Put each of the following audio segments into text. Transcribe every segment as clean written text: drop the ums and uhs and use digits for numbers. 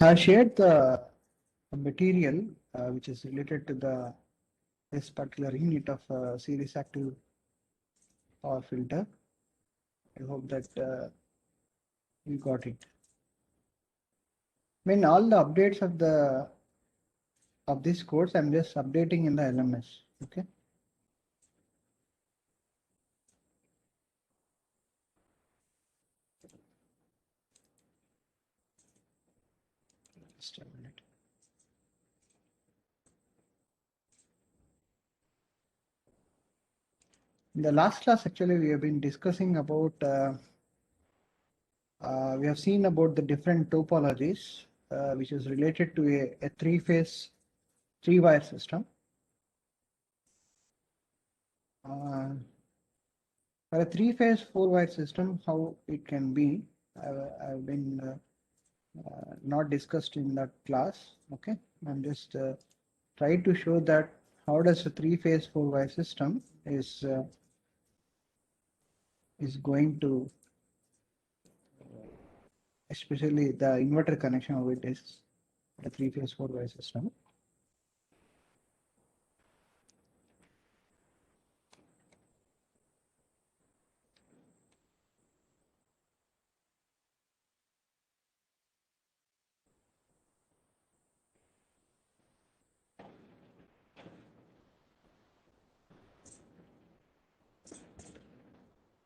I have shared the material which is related to this particular unit of series active power filter. I hope that you got it. I mean, all the updates of this course, I'm just updating in the LMS. Okay. Just a minute. In the last class, actually, we have been discussing about, we have seen about the different topologies, which is related to a three-phase, three-wire system. For a three-phase, four-wire system, how it can be, I've been not discussed in that class. Okay, I'm just trying to show that how does a three-phase, four-wire system is going to, especially the inverter connection of it is a three-phase, four-wire system.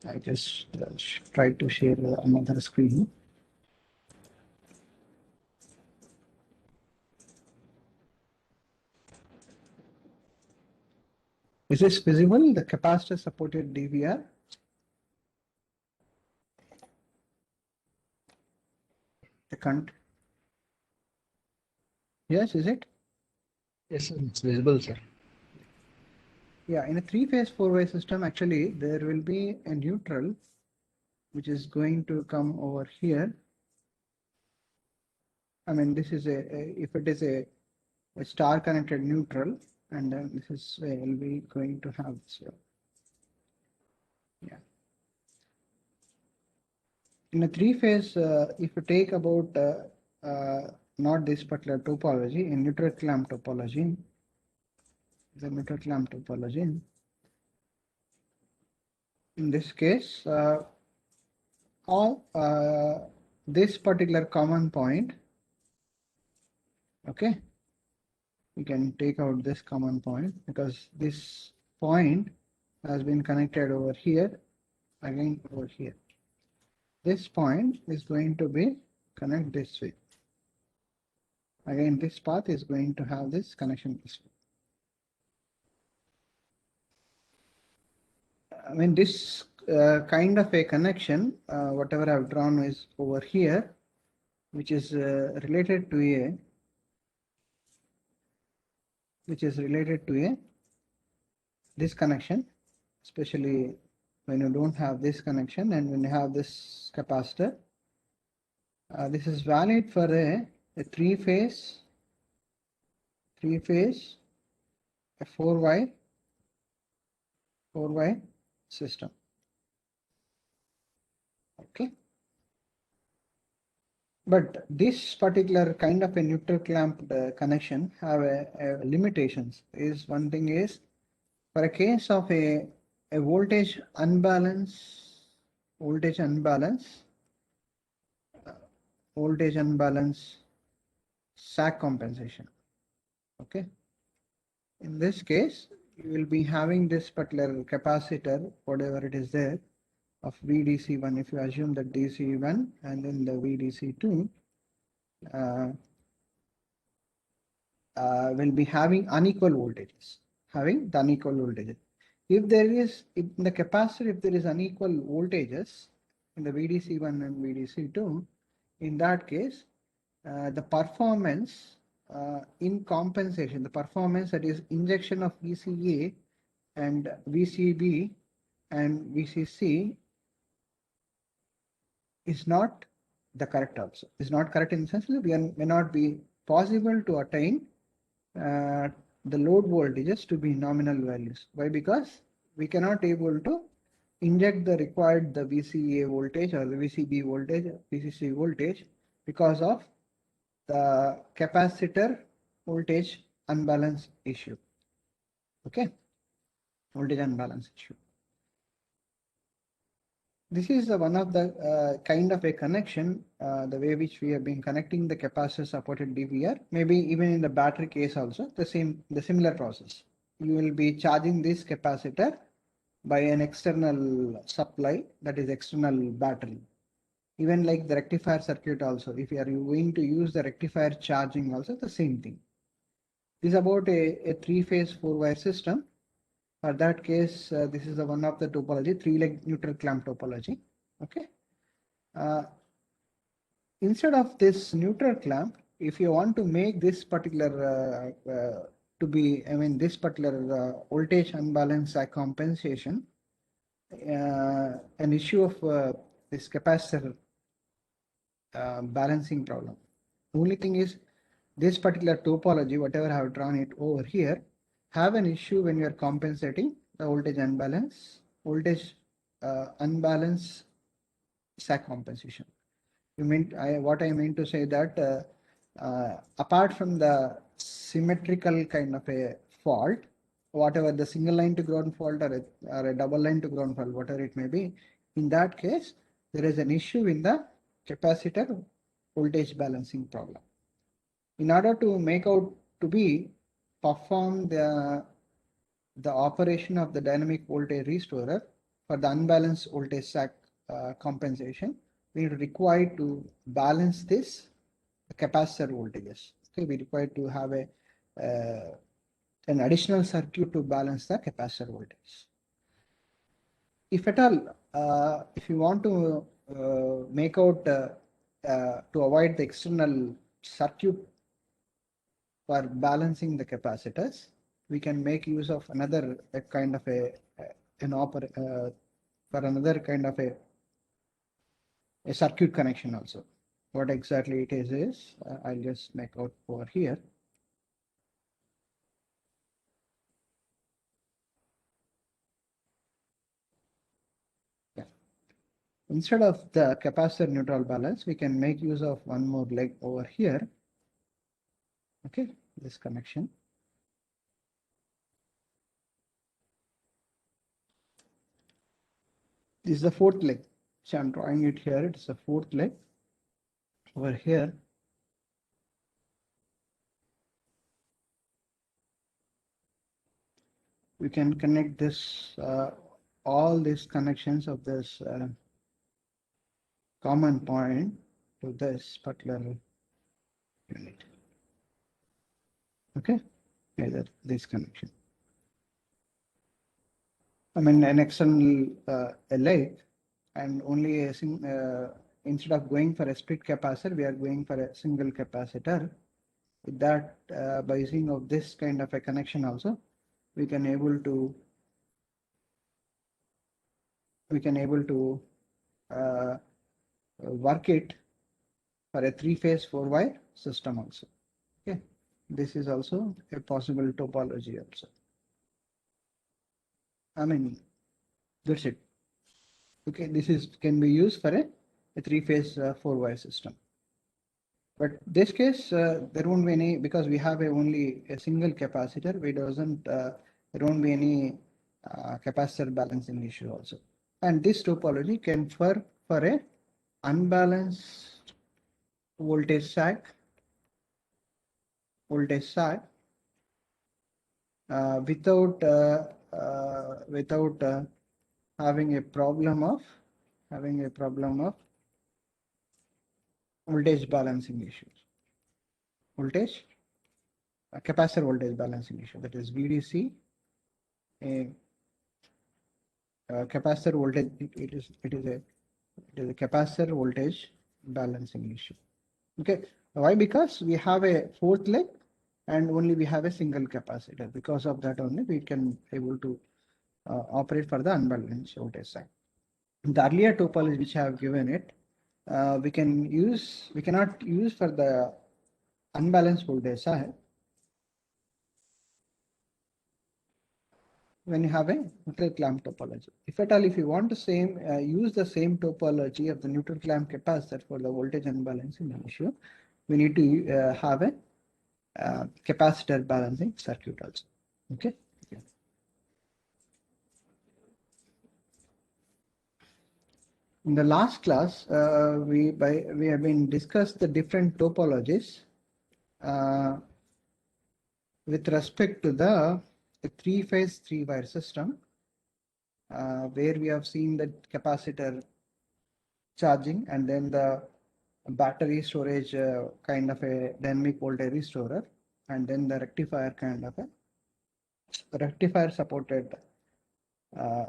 I just try to share another screen. Is this visible? The capacitor supported DVR. The current. Yes, is it? Yes, it's visible, sir. Yeah, in a three-phase, four-way system, actually, there will be a neutral which is going to come over here. I mean, this is if it is a star connected neutral, and then this is will be going to have this here. Yeah. In a three-phase, if you take about not this particular topology, in neutral clamp topology, the neutral clamp topology. In this case, all this particular common point, okay, we can take out this common point because this point has been connected over here, again over here. This point is going to be connect this way. Again, this path is going to have this connection this way. I mean, this kind of a connection, whatever I've drawn is over here, which is related to this connection, especially when you don't have this connection and when you have this capacitor. This is valid for a three-phase, a four-wire system. Okay. But this particular kind of a neutral clamp connection have a limitations. Is one thing is for a case of a voltage unbalance, sag compensation. Okay. In this case, you will be having this particular capacitor, whatever it is there, of VDC1. If you assume that DC1 and then the VDC2 will be having unequal voltages. If there is in the capacitor, if there is unequal voltages in the VDC1 and VDC2, in that case, the performance in compensation, the performance that is injection of VCA and VCB and VCC is not the correct also. Is not correct in the sense that may not be possible to attain the load voltages to be nominal values. Why? Because we cannot able to inject the required the VCA voltage or the VCB voltage, VCC voltage because of the capacitor voltage unbalance issue. Okay, voltage unbalance issue. This is one of the kind of a connection, the way which we have been connecting the capacitor supported DVR, maybe even in the battery case also, the similar process. You will be charging this capacitor by an external supply, that is external battery. Even like the rectifier circuit also, if you are going to use the rectifier charging also, the same thing. This is about a three-phase four-wire system. For that case, this is the one of the topology, three-leg neutral clamp topology. Okay. Instead of this neutral clamp, if you want to make this particular this particular voltage unbalance compensation, an issue of this capacitor balancing problem. The only thing is this particular topology, whatever I have drawn it over here, have an issue when you are compensating the voltage unbalance, sag compensation. What I mean to say that apart from the symmetrical kind of a fault, whatever the single line to ground fault or a double line to ground fault, whatever it may be, in that case, there is an issue in the capacitor voltage balancing problem. In order to make out to be perform the operation of the dynamic voltage restorer for the unbalanced voltage sag compensation, we require to balance this capacitor voltages. Okay, we require to have an additional circuit to balance the capacitor voltage. If at all, if you want to make out to avoid the external circuit for balancing the capacitors, we can make use of another kind of for another kind of a circuit connection also. What exactly it is I'll just make out over here. Yeah. Instead of the capacitor neutral balance, we can make use of one more leg over here. Okay, this connection. This is the fourth leg. So I'm drawing it here. It's the fourth leg over here. We can connect this, all these connections of this common point to this particular unit. Okay, either this connection. I mean, an external leg, and only a instead of going for a split capacitor, we are going for a single capacitor. With that, by using of this kind of a connection also, we can able to work it for a three-phase four-wire system also. Okay, this is also a possible topology also. I mean, that's it. Okay, this is can be used for a three-phase four-wire system. But this case, there won't be any, because we have only a single capacitor. We doesn't there won't be any capacitor balancing issue also. And this topology can for a unbalanced voltage sag without having a problem of voltage balancing issues. Capacitor voltage balancing issue, that is VDC. Capacitor voltage, it is a capacitor voltage balancing issue. Okay, why? Because we have a fourth leg and only we have a single capacitor. Because of that only we can able to operate for the unbalanced voltage side. The earlier topology which I have given it, we cannot use for the unbalanced voltage side when you have a neutral clamp topology. If at all, if you want to use the same topology of the neutral clamp capacitor for the voltage unbalancing issue, we need to have a capacitor balancing circuit also. Okay. Yeah. In the last class, we have been discussed the different topologies with respect to the three-phase, three-wire system, where we have seen the capacitor charging and then the battery storage kind of a dynamic voltage restorer, and then the rectifier kind of a rectifier supported uh,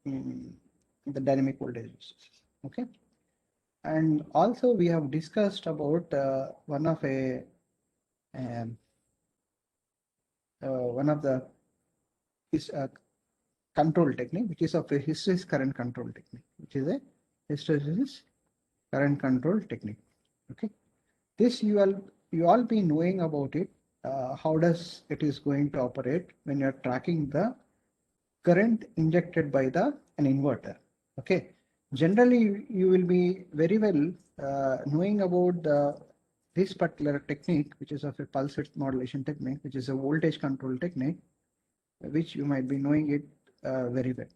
the dynamic voltage. Okay. And also we have discussed about one of the is a control technique, which is of a hysteresis current control technique, which is a hysteresis current control technique. Okay, this you all be knowing about it. How does it is going to operate when you are tracking the current injected by an inverter? Okay, generally you will be very well knowing about this particular technique, which is of a pulse width modulation technique, which is a voltage control technique, which you might be knowing it very well.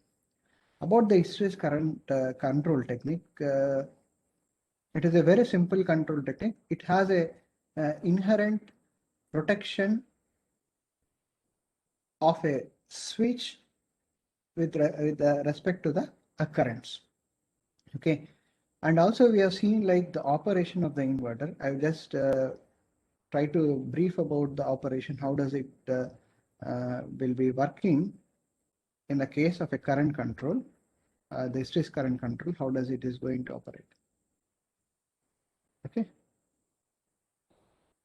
About the hysteresis current control technique, it is a very simple control technique. It has a inherent protection of a switch with respect to the currents. Okay, and also we have seen like the operation of the inverter. I've just try to brief about the operation. How does it will be working in the case of a current control, the hysteresis current control? How does it is going to operate? Okay.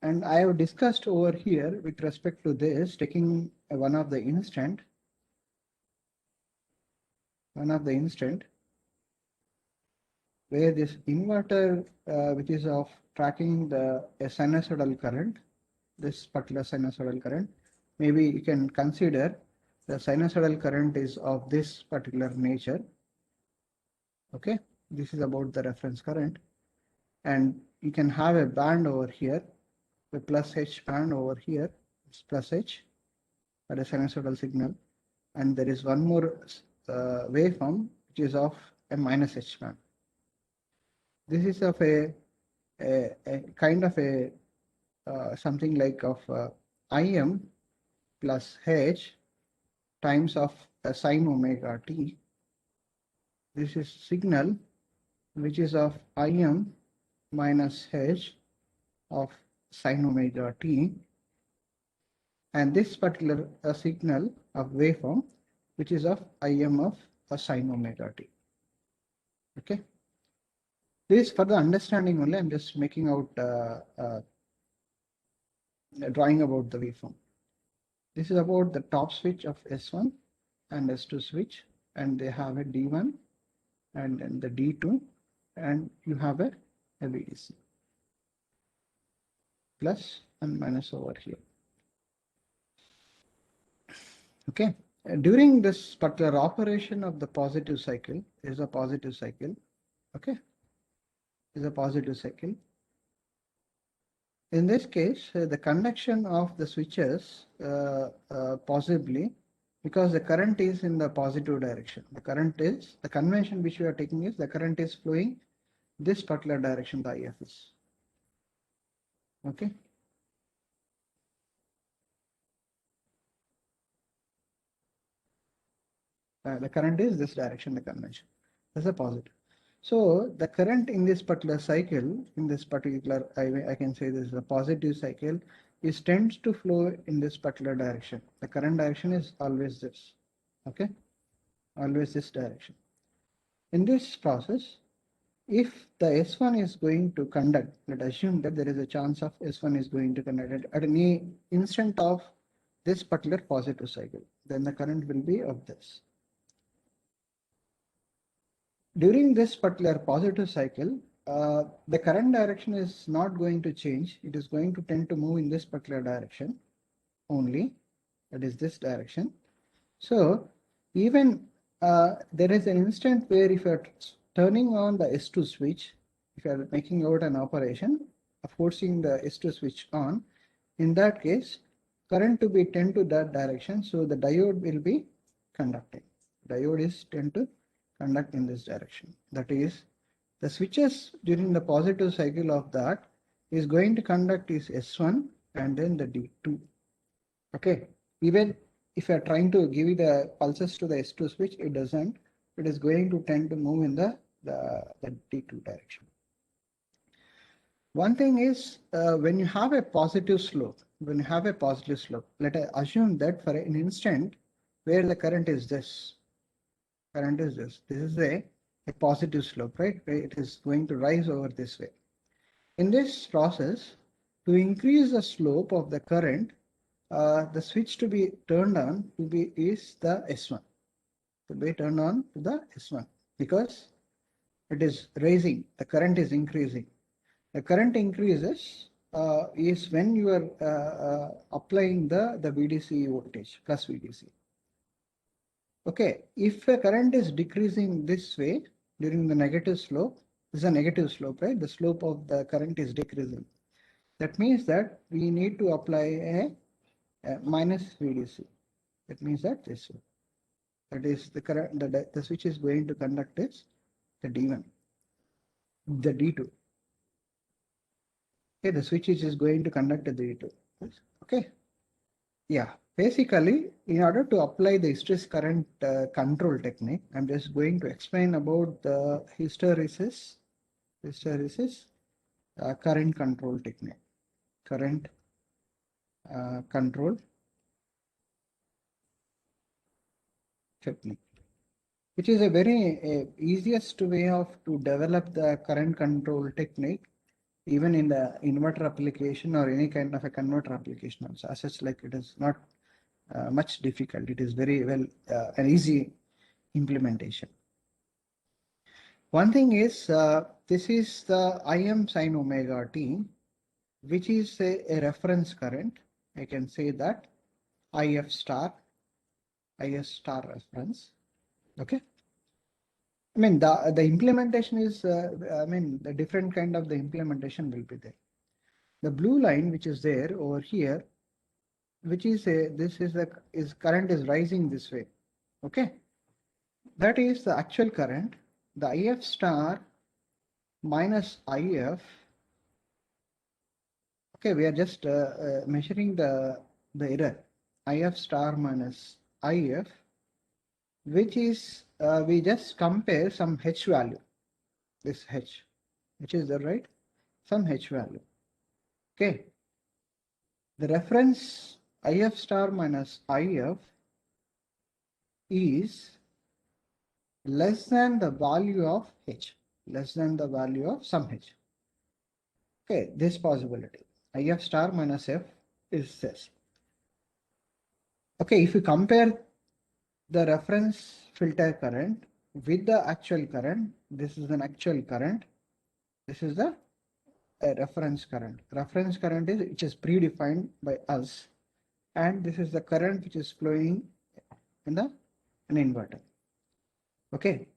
And I have discussed over here with respect to this, taking one of the instant where this inverter, which is of tracking the sinusoidal current, this particular sinusoidal current, maybe you can consider the sinusoidal current is of this particular nature. Okay, this is about the reference current, and you can have a band over here, the plus H band over here, it's plus H at a sinusoidal signal, and there is one more waveform which is of a minus H band. This is of a kind of a something like of Im plus H times of sine omega t. This is signal which is of Im minus H of sine omega t, and this particular signal of waveform which is of Im of sine omega t. Okay, this for the understanding only. I'm just making out drawing about the waveform. This is about the top switch of S1 and S2 switch, and they have a D1 and then the D2, and you have a VDC plus and minus over here. Okay, during this particular operation of the positive cycle is a positive cycle. Okay, is a positive cycle. In this case, the conduction of the switches possibly, because the current is in the positive direction. The current is, the convention which we are taking is the current is flowing this particular direction, the IF is. Okay. The current is this direction, the convention. That's a positive. So the current in this particular cycle, in this particular, I can say this is a positive cycle, is tends to flow in this particular direction. The current direction is always this. Okay, always this direction. In this process, if the S1 is going to conduct, let's assume that there is a chance of S1 is going to conduct at any instant of this particular positive cycle, then the current will be of this. During this particular positive cycle, the current direction is not going to change. It is going to tend to move in this particular direction only, that is this direction. So even there is an instant where if you are turning on the S2 switch, if you are making out an operation, forcing the S2 switch on, in that case, current to be tend to that direction. So the diode will be conducting. Diode is tend to conduct in this direction. That is, the switches during the positive cycle of that is going to conduct is S1 and then the D2. Okay, even if you are trying to give you the pulses to the S2 switch, it doesn't. It is going to tend to move in the D2 direction. One thing is when you have a positive slope, let us assume that for an instant where the current is this, this is a positive slope, right? It is going to rise over this way. In this process, to increase the slope of the current, the switch to be turned on is the S1. To be turned on to the S1 because it is rising, the current is increasing. The current increases is when you are applying the VDC voltage plus VDC. Okay, if a current is decreasing this way during the negative slope, this is a negative slope, right? The slope of the current is decreasing. That means that we need to apply a minus VDC. That means that this way. That is the current, the switch is going to conduct is the D1, the D2. Okay, the switch is going to conduct the D2. Okay. Yeah, basically, in order to apply the hysteresis current control technique, I'm just going to explain about the hysteresis current control technique. Current control technique, which is a very easiest way of to develop the current control technique, even in the inverter application or any kind of a converter application also. As such, like it is not much difficult. It is very well an easy implementation. One thing is this is the Im sin omega t, which is a reference current. I can say that IF star reference. Okay. I mean the implementation is the different kind of the implementation will be there. The blue line which is there over here, which is current is rising this way. Okay, that is the actual current. The IF star minus IF. Okay, we are just measuring the error. IF star minus IF, which is we just compare some H value. This H, which is the right, some H value. Okay, the reference IF star minus IF is less than the value of H, less than the value of some H. Okay, this possibility. IF star minus F is this. Okay, if you compare the reference filter current with the actual current, this is an actual current, this is the reference current. Reference current is which is predefined by us, and this is the current which is flowing in an inverter. Okay.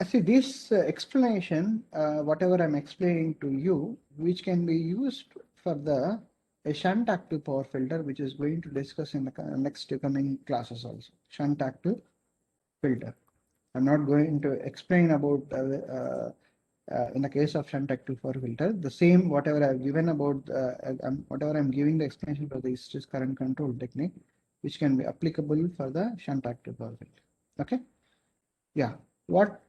See this explanation, whatever I'm explaining to you, which can be used for the shunt active power filter, which is going to discuss in the next coming classes also. Shunt active filter. I'm not going to explain about in the case of shunt active power filter, the same whatever I've given about whatever I'm giving the explanation for the hysteresis current control technique, which can be applicable for the shunt active power filter. Okay. Yeah. What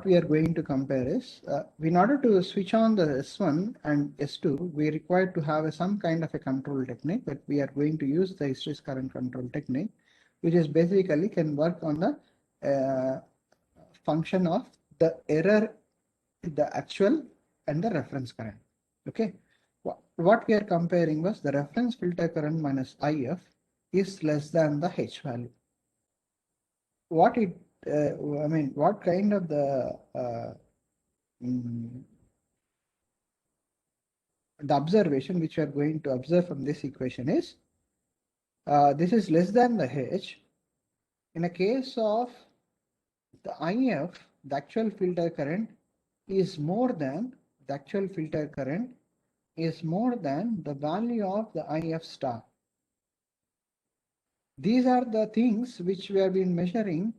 we are going to compare is in order to switch on the S1 and S2, we require to have some kind of a control technique, but we are going to use the hysteresis current control technique, which is basically can work on the function of the error, the actual and the reference current. Okay. What we are comparing was the reference filter current minus IF is less than the H value. What it, what kind of the observation which we are going to observe from this equation is this is less than the H. In a case of the IF, the actual filter current is more than the actual filter current is more than the value of the IF star. These are the things which we have been measuring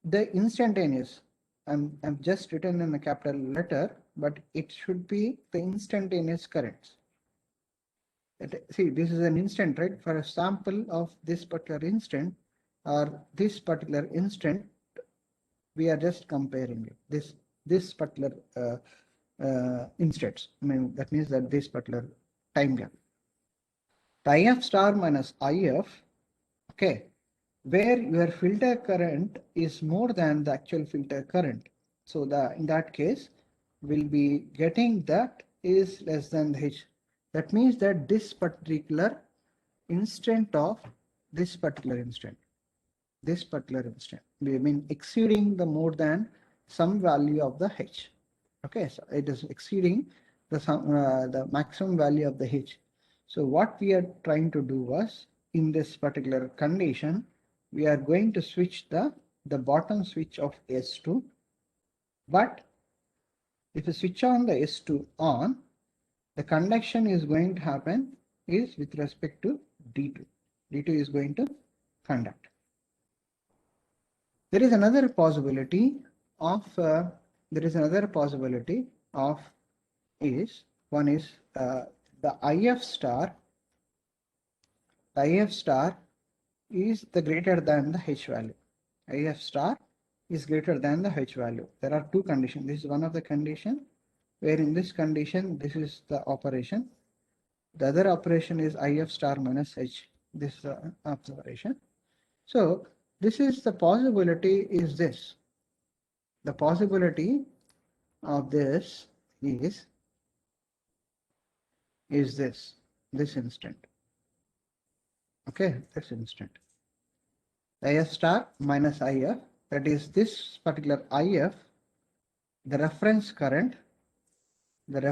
the instantaneous. I've just written in a capital letter, but it should be the instantaneous currents. See, this is an instant, right? For a sample of this particular instant or this particular instant, we are just comparing it. This particular instants. I mean, that means that this particular time gap. IF star minus IF, okay, where your filter current is more than the actual filter current. So in that case, we'll be getting that is less than the H. That means that this particular instant of this particular instant, we mean exceeding the more than some value of the H. Okay, so it is exceeding the maximum value of the H. So what we are trying to do was, in this particular condition, we are going to switch the bottom switch of S2. But if you switch on the S2 on, the conduction is going to happen is with respect to D2. D2 is going to conduct. There is another possibility of one is the IF star. The IF star is the greater than the H value. IF star is greater than the H value. There are two conditions. This is one of the condition, where in this condition, this is the operation. The other operation is IF star minus H. This is the operation. So this is the possibility is this. The possibility of this is this instant. Okay, this instant. IF star minus IF, that is this particular IF, the reference current that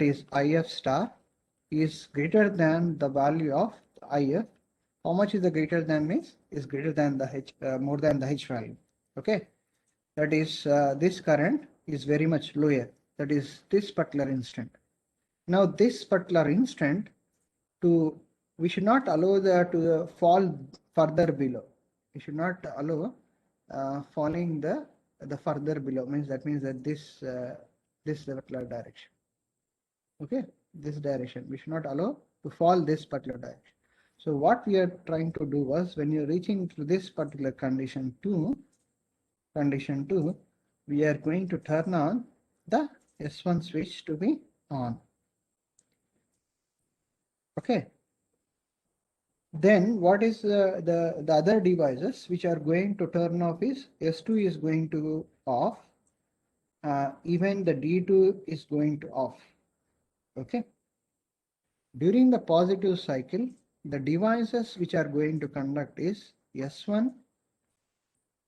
is IF star is greater than the value of IF. How much is the greater than means? Is greater than the H, more than the H value. Okay, that is this current is very much lower. That is this particular instant. Now this particular instant, we should not allow to fall further below. We should not allow falling the further below. That means that this particular direction. Okay, this direction we should not allow to fall this particular direction. So what we are trying to do was, when you're reaching to this particular condition 2, we are going to turn on the S1 switch to be on. Okay. Then what is the other devices which are going to turn off is S2 is going to off. Even the D2 is going to off. Okay. During the positive cycle, the devices which are going to conduct is S1.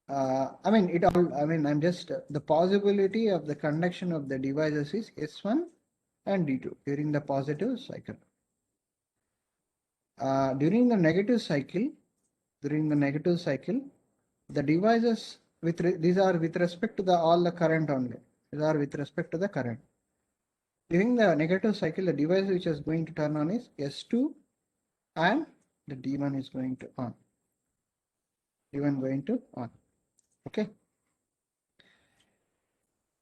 I'm just the possibility of the conduction of the devices is S1 and D2 during the positive cycle. During the negative cycle, the devices these are with respect to all the current only. These are with respect to the current. During the negative cycle, the device which is going to turn on is S2 and the D1 is going to on. D1 going to on. Okay.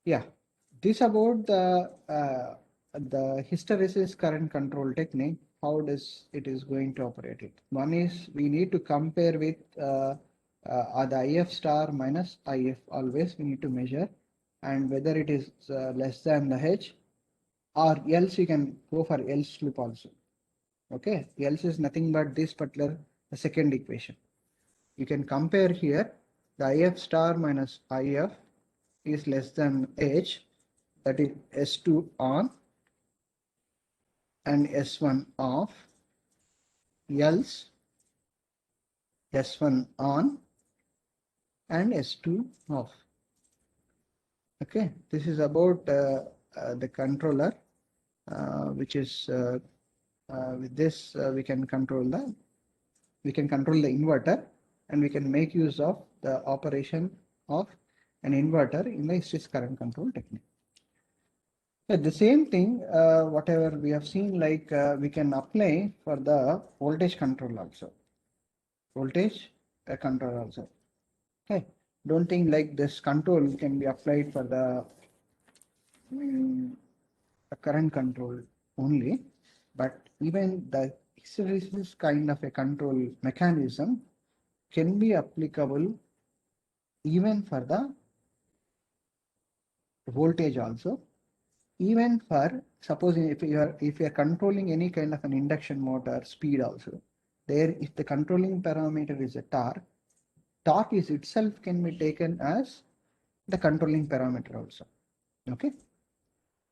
Yeah. This about the hysteresis current control technique. How does it is going to operate it? One is we need to compare with the IF star minus IF. Always we need to measure, and whether it is less than the H, or else you can go for else loop also. Okay, else is nothing but this particular second equation. You can compare here the IF star minus IF is less than H, that is S2 on and S1 off, else S1 on and S2 off. Okay, this is about the controller, which is with this we can control the inverter, and we can make use of the operation of an inverter in the hysteresis current control technique. So the same thing, whatever we have seen, like we can apply for the voltage control also. Voltage control also. Okay. Don't think like this control can be applied for the current control only, but even the hysteresis kind of a control mechanism can be applicable even for the voltage also. Even for supposing if you are controlling any kind of an induction motor speed also, there if the controlling parameter is a torque is itself can be taken as the controlling parameter also. Okay,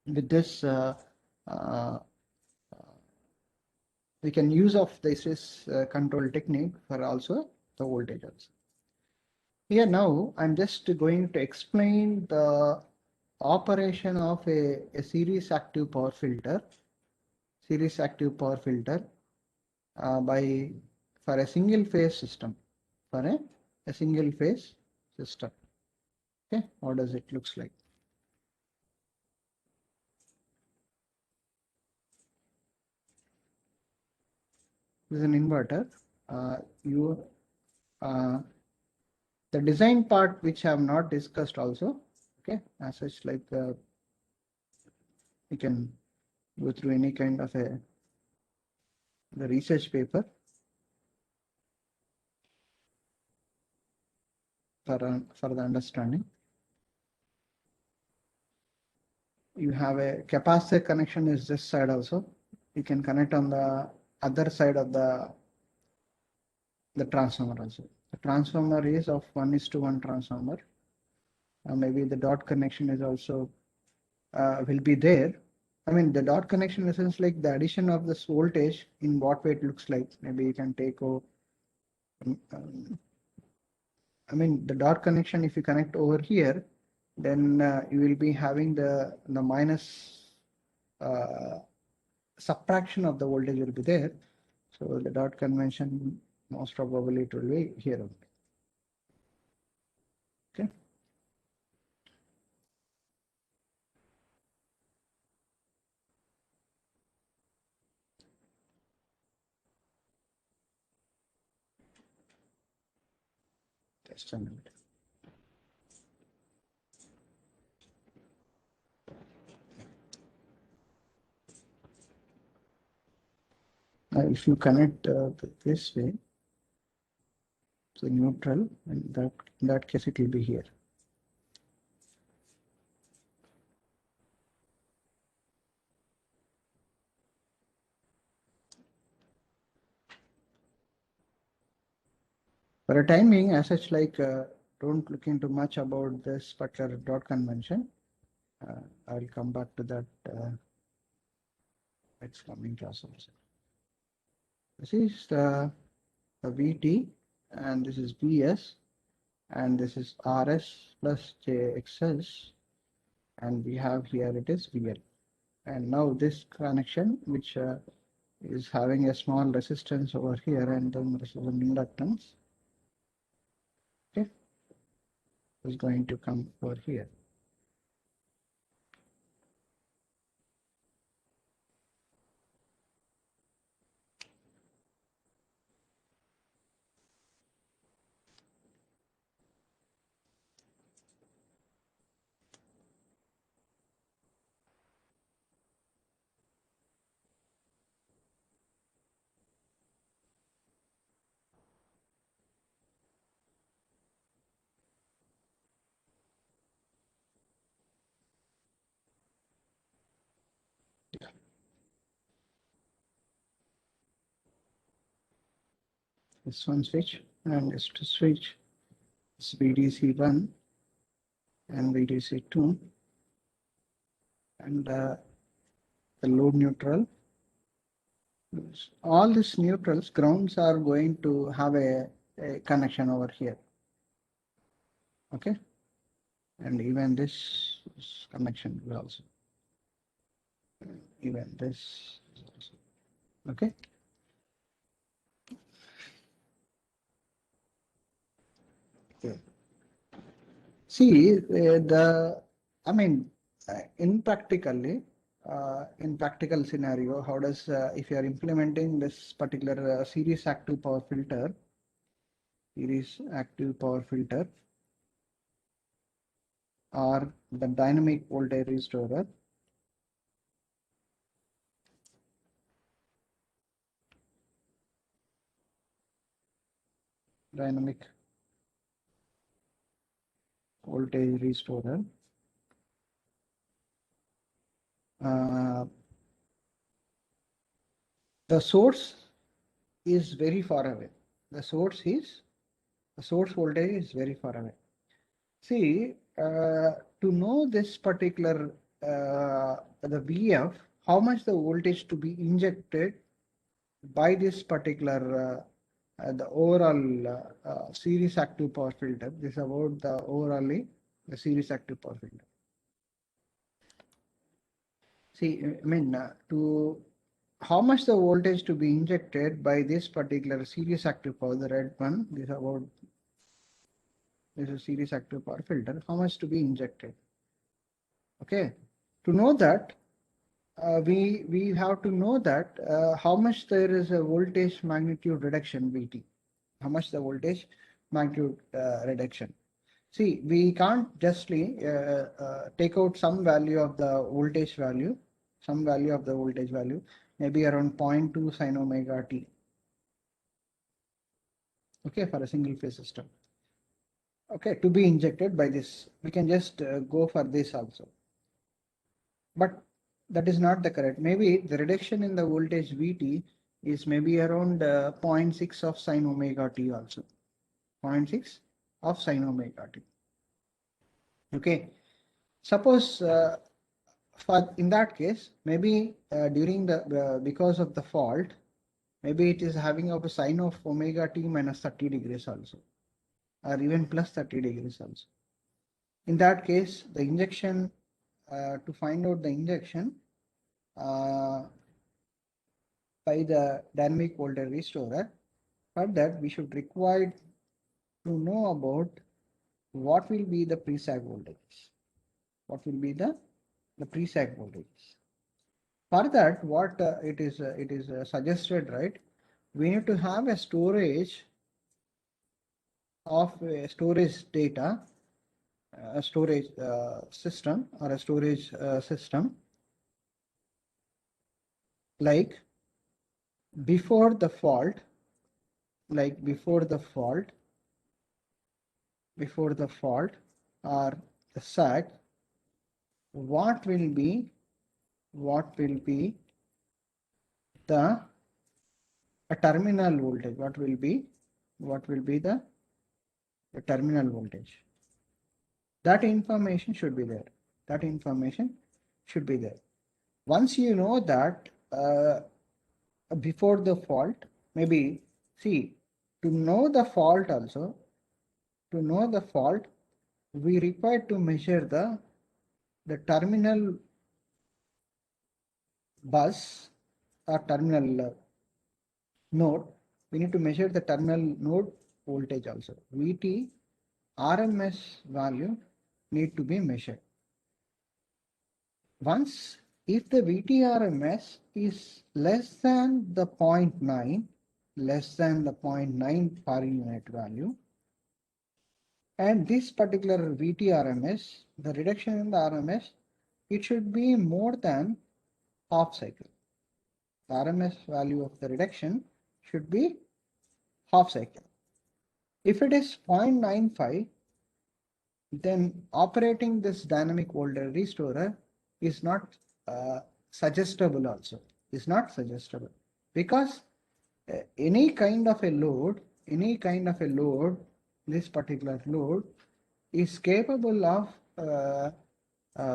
with this we can use of this control technique for also the voltage also. Here now I'm just going to explain the operation of a series active power filter. Series active power filter by for a single phase system, for a single phase system. Okay, how does it looks like? This is an inverter. You the design part which I have not discussed also. Okay, as such like you can go through any kind of the research paper for the understanding. You have a capacitor connection is this side also. You can connect on the other side of the transformer also. The transformer is of 1:1 transformer. Maybe the dot connection is also will be there. I mean, the dot connection in a sense like the addition of this voltage in what way it looks like. Maybe you can take I mean, the dot connection, if you connect over here, then you will be having the minus subtraction of the voltage will be there. So the dot convention most probably it will be here only. Okay. Just a minute. If you connect this way, so neutral, and in that case it will be here. For a time being, as such, like don't look into much about this particular dot convention. I'll come back to that next coming class also. This is the VT, and this is VS, and this is RS plus JXS, and we have here it is VL. And now this connection, which is having a small resistance over here, and then this is an inductance. Okay, is going to come over here. This one switch, and this to switch is VDC1 and VDC2, and the load neutral. All these neutrals, grounds are going to have a connection over here. Okay, and even this connection will also, even this also. Okay. See, in practical scenario, how does, if you are implementing this particular series active power filter, or the dynamic voltage restorer, dynamic voltage restorer, the source is very far away. The source voltage is very far away. See, to know this particular the VF, how much the voltage to be injected by this particular the overall series active power filter. This is about the overall the series active power filter. See, to how much the voltage to be injected by this particular series active power, the red one, this is about, this is series active power filter, how much to be injected. Okay, to know that, we have to know that how much there is a voltage magnitude reduction VT, how much the voltage magnitude reduction. See, we can't justly take out some value of the voltage value, maybe around 0.2 sin omega t. Okay, for a single phase system. Okay, to be injected by this, we can just go for this also. But that is not the correct. Maybe the reduction in the voltage VT is maybe around 0.6 of sin omega t also. 0.6 of sin omega t. Okay. Suppose for in that case, maybe during the because of the fault, maybe it is having of a sine of omega t minus 30 degrees also, or even plus 30 degrees also. In that case, the injection, to find out the injection by the dynamic voltage restorer, for that we should require to know about what will be the pre-sag voltage. What will be the pre-sag voltage? For that, what it is suggested, right? We need to have a storage of storage data, a storage system, or a storage system like before the fault, or the sag, what will be the terminal voltage, what will be the terminal voltage. That information should be there. Once you know that, before the fault, maybe, see, to know the fault also, we require to measure the terminal bus or terminal node. We need to measure the terminal node voltage also. VT RMS value need to be measured. Once, if the VT RMS is less than the 0.9, per unit value, and this particular VT RMS, the reduction in the RMS, it should be more than half cycle. The RMS value of the reduction should be half cycle. If it is 0.95, then operating this dynamic voltage restorer is not suggestible also. Is not suggestible, because any kind of a load, this particular load is capable of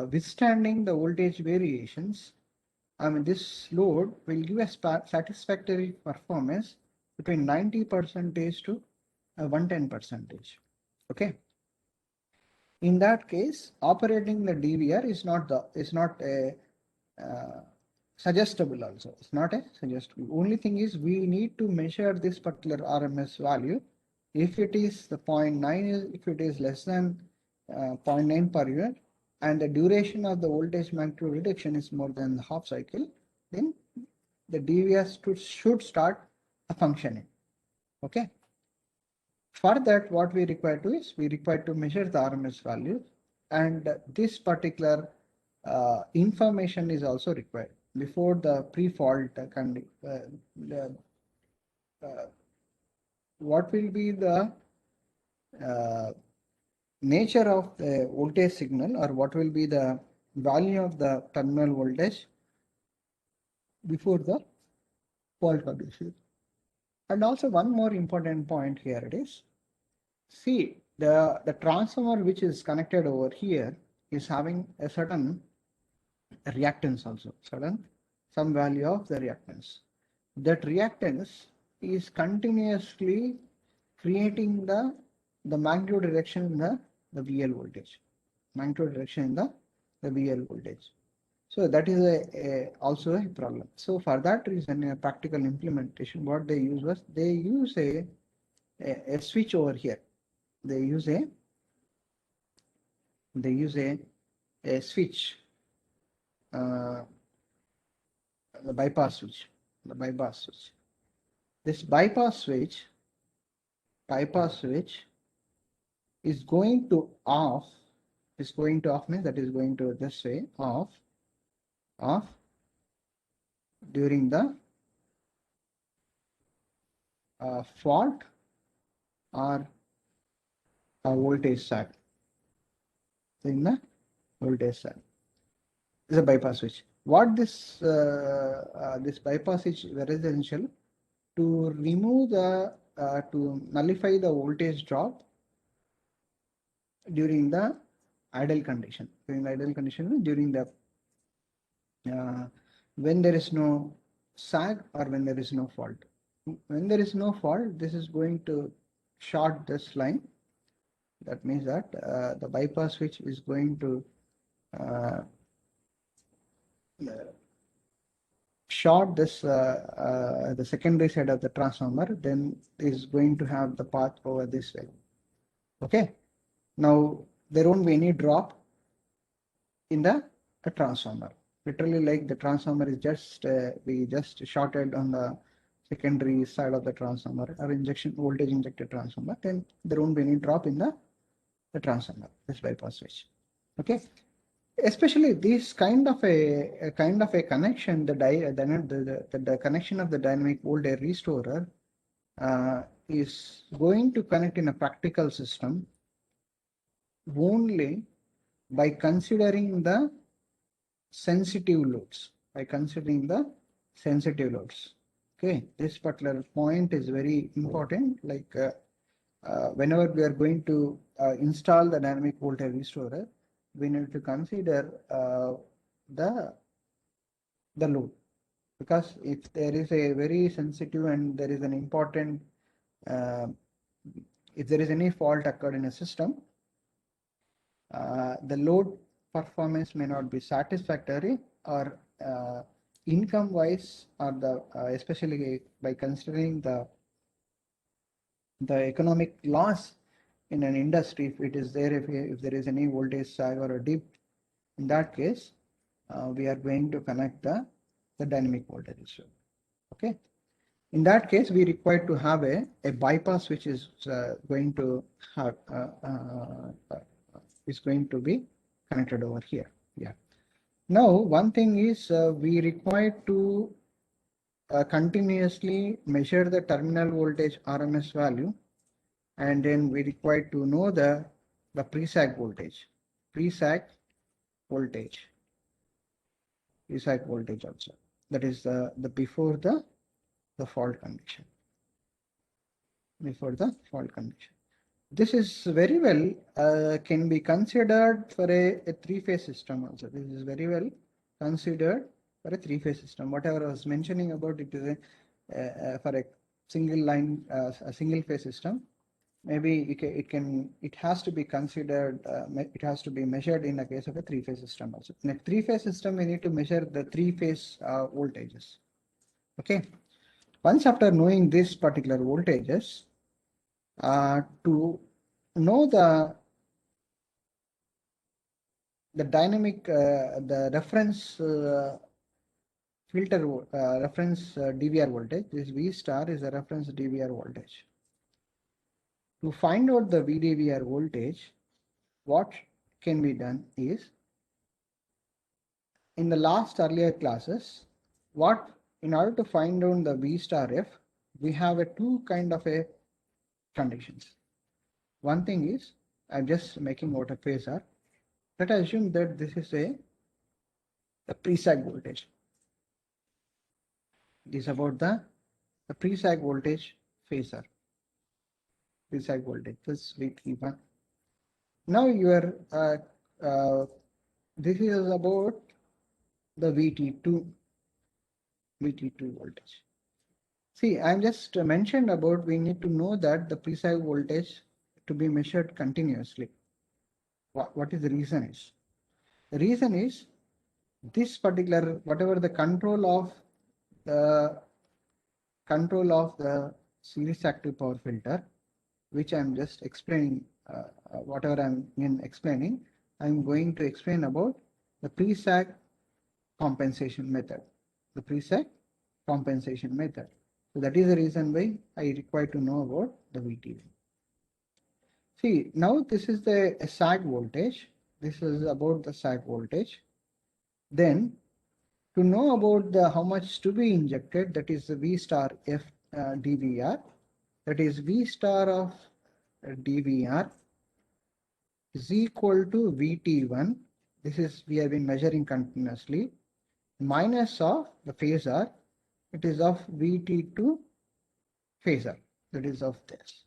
withstanding the voltage variations. I mean, this load will give a satisfactory performance between 90% to 110%. Okay. In that case, operating the DVR is not a suggestible also. It's not a suggestible. Only thing is, we need to measure this particular RMS value. If it is the 0.9, if it is less than 0.9 per unit, and the duration of the voltage magnitude reduction is more than the half cycle, then the DVS should start functioning. Okay. For that, what we require to is we require to measure the RMS value, and this particular information is also required before the pre-fault what will be the nature of the voltage signal, or what will be the value of the terminal voltage before the fault condition. And also one more important point here it is, see the transformer which is connected over here is having a certain reactance also, some value of the reactance. That reactance is continuously creating the magnitude reduction in the VL voltage, magnitude reduction in the VL voltage. So that is also a problem. So for that reason, a practical implementation, what they use was they use a switch over here. They use a switch, the bypass switch. This bypass switch is going to off. Means that is going to this way off during the fault or voltage side. In the voltage side is a bypass switch. What this bypass switch is very essential to remove the to nullify the voltage drop during the idle condition. During the when there is no sag or when there is no fault. When there is no fault, this is going to short this line. That means that the bypass switch is going to short this the secondary side of the transformer, then is going to have the path over this way. Okay. Now there won't be any drop in the transformer. Literally, like the transformer is just we just shorted on the secondary side of the transformer, or voltage injected transformer, then there won't be any drop in the transformer, this bypass switch. Okay. Especially this kind of a connection, the connection of the dynamic voltage restorer is going to connect in a practical system only by considering the sensitive loads. Okay, this particular point is very important. Like whenever we are going to install the dynamic voltage restorer, we need to consider the load, because if there is a very sensitive and there is an important if there is any fault occurred in a system, the load performance may not be satisfactory, or income wise, or the especially by considering the economic loss in an industry, if it is there, if there is any voltage sag or a dip, in that case we are going to connect the dynamic voltage restorer. Okay, in that case we require to have a bypass which is going to have is going to be connected over here. Yeah. Now one thing is we require to continuously measure the terminal voltage RMS value, and then we require to know the pre-sag voltage. Pre-sag voltage also. That is the before the fault condition. This is very well can be considered for a three-phase system also. This is very well considered for a three-phase system. Whatever I was mentioning about, it is for a single line, a single phase system. Maybe it has to be considered, it has to be measured in a case of a three-phase system also. In a three-phase system, we need to measure the three-phase voltages. Okay. Once after knowing these particular voltages, to know the the dynamic, the reference filter reference DVR voltage. This V star is a reference DVR voltage. To find out the VDVR voltage, what can be done is, in the last earlier classes, what in order to find out the V star F, we have a two kind of a conditions. One thing is, I'm just making out a phasor. Let us assume that this is a pre-sag voltage. It is about the pre-sag voltage phasor. Pre-sag voltage plus VT1. Now your this is about the VT2 voltage. See, I'm just mentioned about we need to know that the pre-sag voltage to be measured continuously. What is the reason is? The reason is this particular, whatever the control of the series active power filter, which I'm just explaining, whatever I'm explaining, I'm going to explain about the pre-sag compensation method. The pre-sag compensation method. So that is the reason why I require to know about the VT. See, now this is the sag voltage. This is about the sag voltage. Then to know about the how much to be injected, that is the V star F DVR. That is V star of DVR is equal to VT1. This is we have been measuring continuously, minus of the phasor. It is of VT2 phasor. That is of this.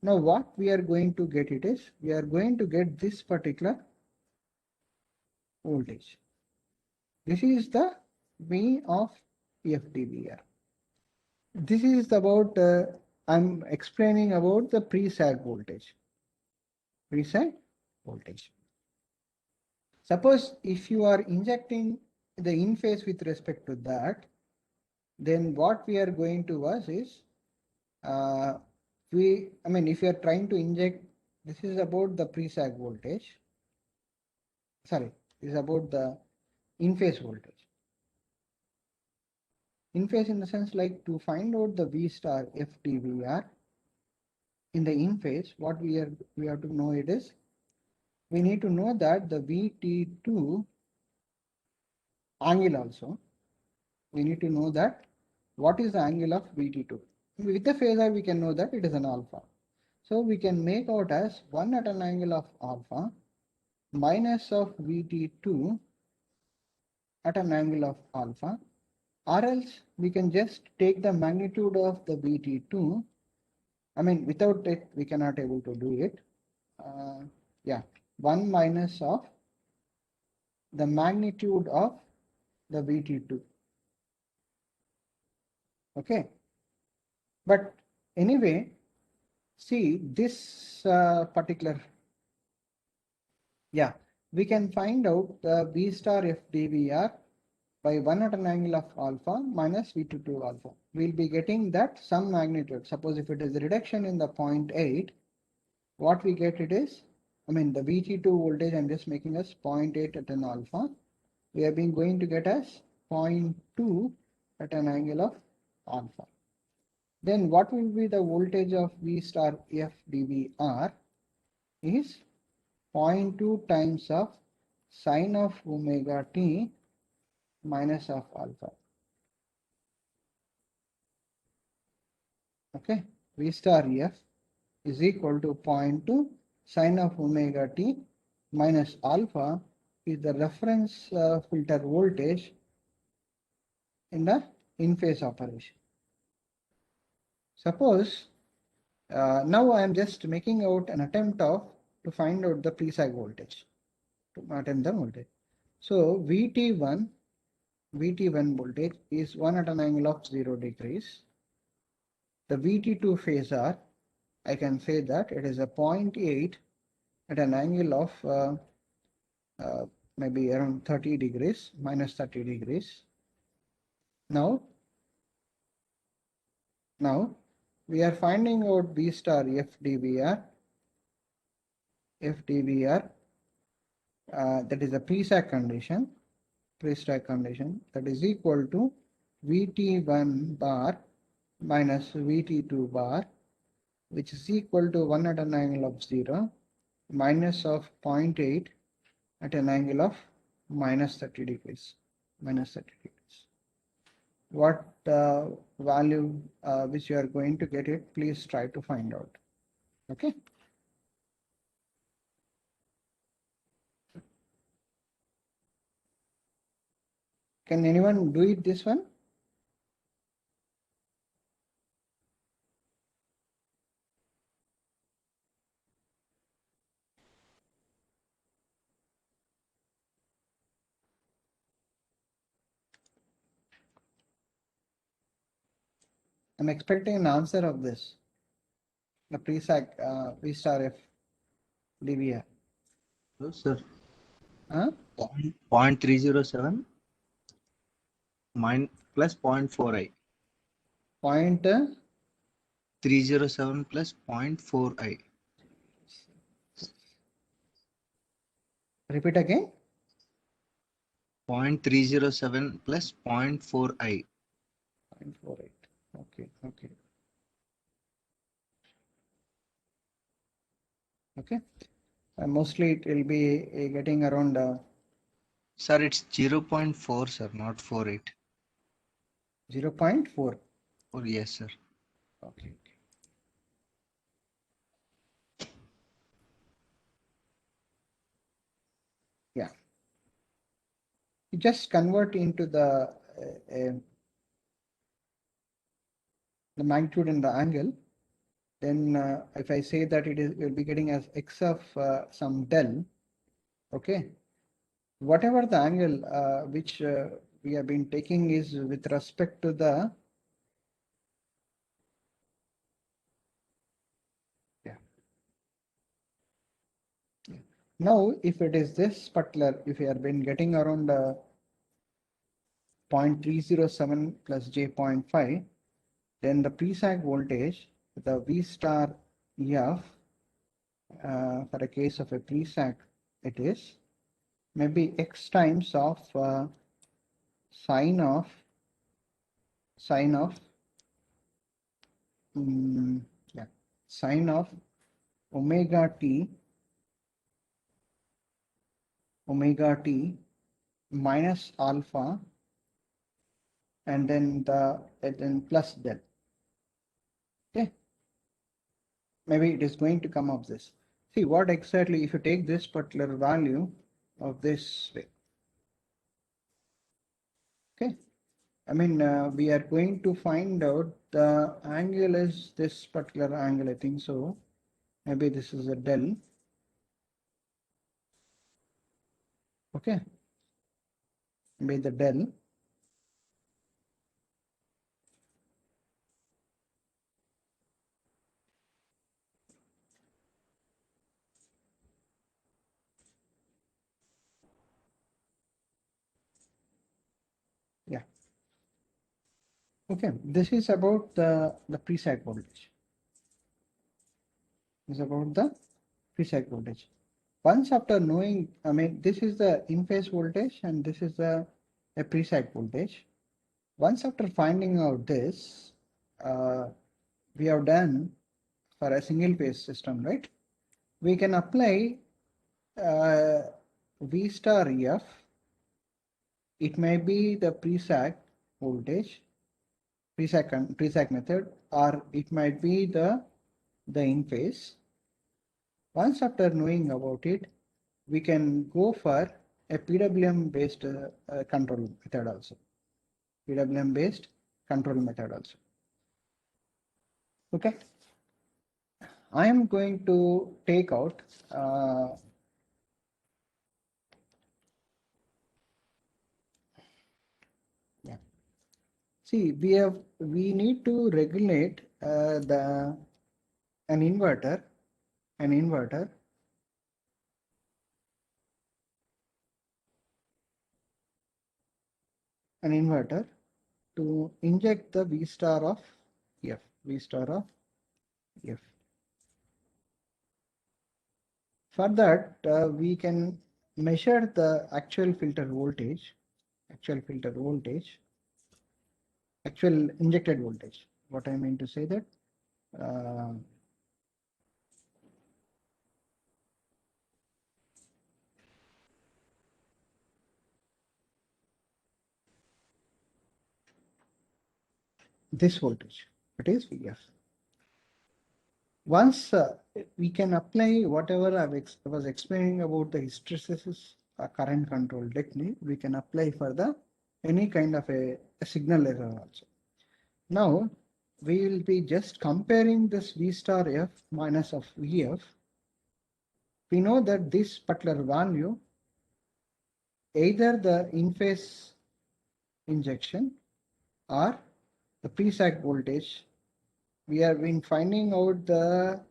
Now what we are going to get it is, we are going to get this particular voltage. This is the V of FDVR. This is about, I'm explaining about the pre-sag voltage. Pre-sag voltage. Suppose if you are injecting the in phase with respect to that, then what we are going to was is, if you are trying to inject, this is about the pre-sag voltage. Sorry, this is about the in phase voltage. In phase in the sense like to find out the V star FDVR in the in phase, what we have to know it is, we need to know that the VT2 angle also. We need to know that what is the angle of VT2. With the phasor we can know that it is an alpha. So we can make out as 1 at an angle of alpha minus of VT2 at an angle of alpha, or else we can just take the magnitude of the VT2. Without it we cannot able to do it. 1 minus of the magnitude of the VT2. Okay, but anyway, see this particular, we can find out the V star FDVR by 1 at an angle of alpha minus VT2 alpha. We'll be getting that some magnitude. Suppose if it is a reduction in the 0.8, what we get it is, the VT2 voltage I'm just making as 0.8 at an alpha. We have been going to get as 0.2 at an angle of alpha. Then what will be the voltage of V star FDVR is 0.2 times of sine of omega t minus of alpha. Okay, V star F is equal to 0.2 sine of omega t minus alpha is the reference filter voltage in the in phase operation. Suppose now I am just making out an attempt to find out the pre-sag voltage, to attempt the voltage. So VT1 voltage is 1 at an angle of 0 degrees. The VT2 phasor, I can say that it is a 0.8 at an angle of maybe around 30 degrees, minus 30 degrees. Now we are finding out V star FDVR that is a pre-stack condition, that is equal to Vt1 bar minus Vt2 bar, which is equal to 1 at an angle of 0 minus of 0.8 at an angle of minus 30 degrees. What value which you are going to get it, please try to find out. Okay. Can anyone do it this one? I'm expecting an answer of this. The pre-stack V star F dVr. No, sir. Huh? 0.307 plus 0.4i. Point 307 plus 0.4i. repeat again. 0.307 plus 0.4i. 0.48. Okay. Mostly it will be getting around Sir, it's 0.4, sir, not 48. 0.4. Oh, yes, sir. Okay. Yeah. You just convert into the magnitude and the angle. Then if I say that it is, will be getting as x of some del. Okay. Whatever the angle which we have been taking is with respect to the now if it is this particular, if you have been getting around 0.307 plus j0.5, then the pre-sag voltage, the V star EF for a case of a pre-sag, it is maybe x times of sine of sine of omega t minus alpha and then plus del. Okay, maybe it is going to come up this. See what exactly, if you take this particular value of this way. Okay, I mean we are going to find out the angle is this particular angle, I think so. Maybe this is a del. Okay, maybe the del. Yeah. Okay, this is about the pre-sag voltage. This is about the pre-sag voltage. Once after knowing, I mean, this is the in-phase voltage and this is the a pre-sag voltage. Once after finding out this, we have done for a single phase system, right? We can apply V star EF. It may be the pre-sag voltage, pre-sag method, or it might be the in phase. Once after knowing about it, we can go for a PWM based control method also. PWM based control method also. Okay. I am going to take out yeah. See, we need to regulate an inverter to inject the V star of F. For that, we can measure the actual filter voltage, actual injected voltage. What I mean to say that uh, this voltage, it is Vf. Once we can apply whatever I was explaining about the hysteresis current control technique, we can apply for the any kind of a signal error also. Now we will be just comparing this V star F minus of Vf. We know that this particular value, either the in-phase injection or the pre-sag voltage, we have been finding out the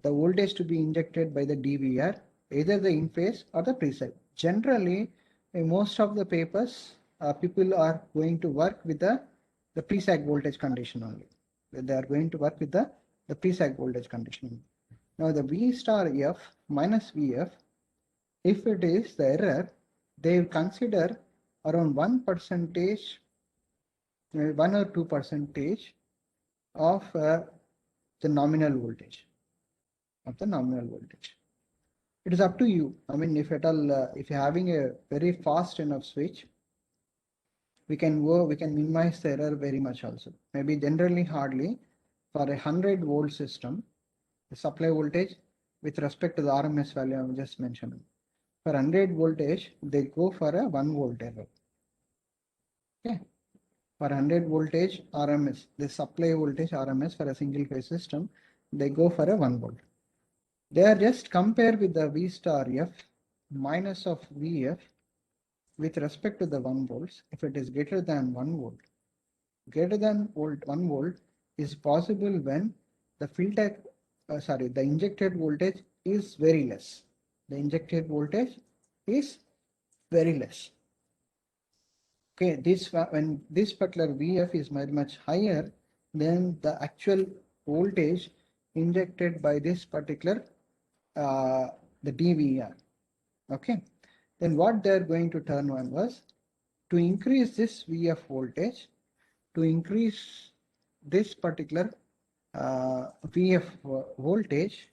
voltage to be injected by the DVR, either the in-phase or the pre-sag. Generally, in most of the papers, people are going to work with the pre-sag voltage condition only. They are going to work with the pre-sag voltage condition. Now the V star F minus Vf, if it is the error, they consider around 1%, 1 or 2% of the nominal voltage. It is up to you. I mean, if at all, if you're having a very fast enough switch, we can minimize the error very much also. Maybe generally hardly for a 100-volt system, the supply voltage with respect to the RMS value I just mentioned. For 100 voltage, they go for a 1 volt error. Okay. For 100 voltage RMS, the supply voltage RMS for a single phase system, they go for a 1 volt. They are just compare with the V star F minus of Vf with respect to the 1 volts. If it is greater than 1 volt, 1 volt is possible when the filter, the injected voltage is very less. The injected voltage is very less. Okay, when this particular Vf is very much higher than the actual voltage injected by this particular the DVR. Okay, then what they're going to turn on was to increase this Vf voltage, to increase this particular Vf voltage,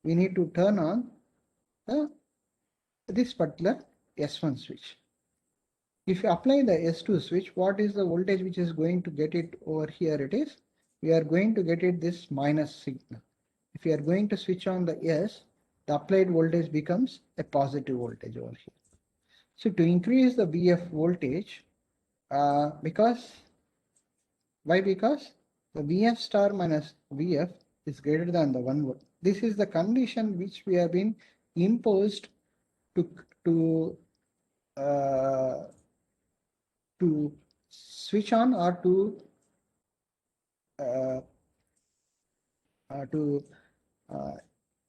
we need to turn on this particular S1 switch. If you apply the S2 switch, what is the voltage which is going to get it over here? It is, we are going to get it this minus signal. If you are going to switch on the S, the applied voltage becomes a positive voltage over here. So to increase the Vf voltage, because the Vf star minus Vf is greater than the 1 volt. This is the condition which we have been imposed to switch on or to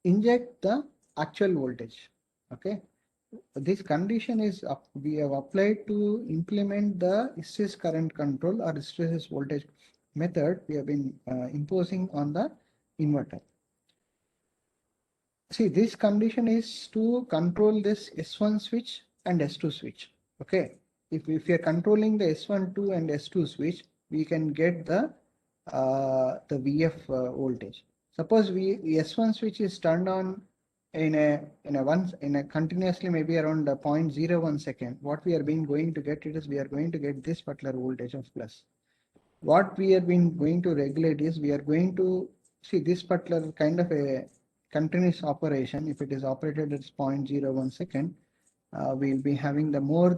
inject the actual voltage. Okay, this condition is we have applied to implement the hysteresis current control or hysteresis voltage method we have been imposing on the inverter. See, this condition is to control this S1 switch and S2 switch. Okay, if you are controlling the S12 and S2 switch, we can get the Vf voltage. Suppose S1 switch is turned on in a continuously maybe around 0.01 second. What we are going to get it is we are going to get this particular voltage of plus. What we are going to regulate is we are going to see this particular kind of a continuous operation. If it is operated at 0.01 second, we'll be having the more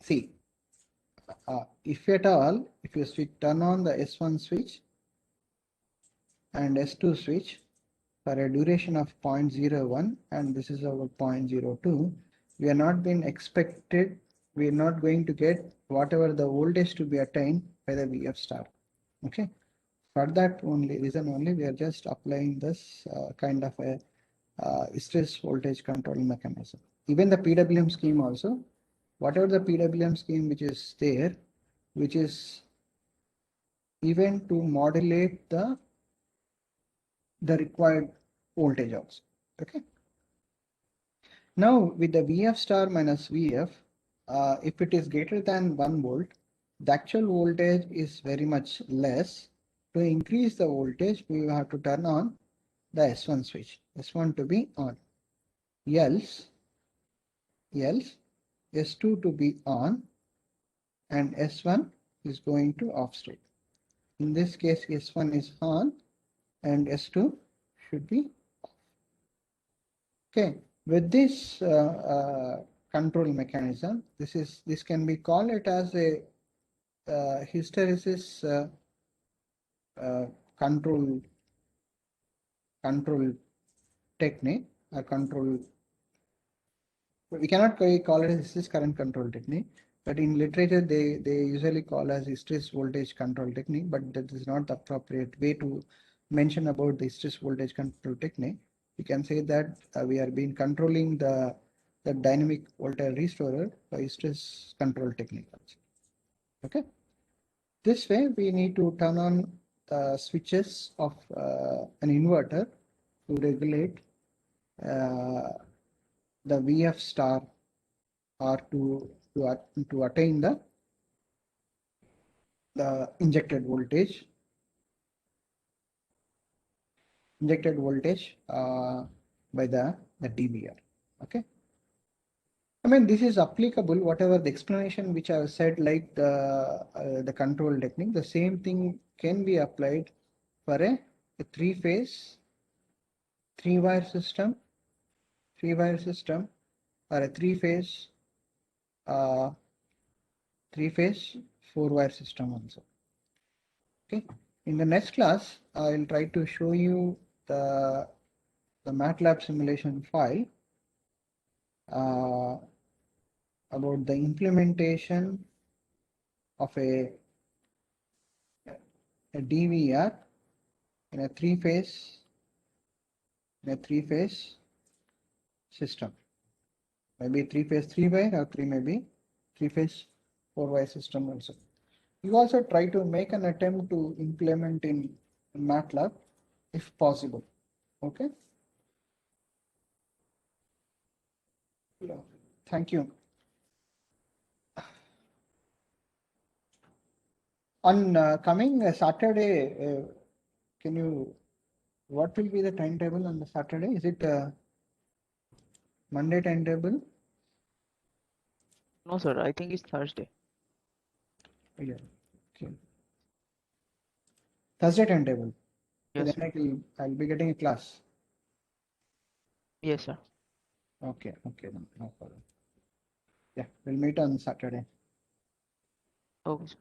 see. If at all, if you turn on the S1 switch and S2 switch for a duration of 0.01 and this is our 0.02, we are not being expected, we are not going to get whatever the voltage to be attained by the Vf star. Okay, for that reason only we are just applying this kind of a hysteresis voltage control mechanism. Even the PWM scheme also, whatever the PWM scheme which is there, which is even to modulate the required voltage also. Okay, Now with the VF star minus VF, if it is greater than 1 volt, the actual voltage is very much less. To increase the voltage, we have to turn on the S1 switch, S1 to be on. Else S2 to be on and S1 is going to off state. In this case, S1 is on and S2 should be off. Okay, with this control mechanism, this can be called it as a hysteresis control technique or control. We cannot call it hysteresis current control technique, but in literature they usually call as hysteresis voltage control technique, but that is not the appropriate way to mention about the hysteresis voltage control technique. We can say that we are being controlling the dynamic voltage restorer by hysteresis control technique. Okay, this way we need to turn on the switches of an inverter to regulate the VF star or to attain the injected voltage by the DVR. Okay. I mean, this is applicable, whatever the explanation which I have said, like the control technique, the same thing can be applied for a three-phase, three-wire system, or a three-phase, four-wire system also. Okay. In the next class, I will try to show you the MATLAB simulation file about the implementation of a DVR in a three-phase system. Maybe three-phase three-wire or maybe three-phase four-wire system also. You also try to make an attempt to implement in MATLAB if possible. Okay. Yeah. Thank you. On coming Saturday, what will be the timetable on the Saturday? Is it Monday timetable? No, sir. I think it's Thursday. Yeah. Okay. Thursday timetable. Yes, So then I'll be getting a class. yes, sir. Okay. Okay. Then no problem. Yeah. We'll meet on Saturday. Okay, sir.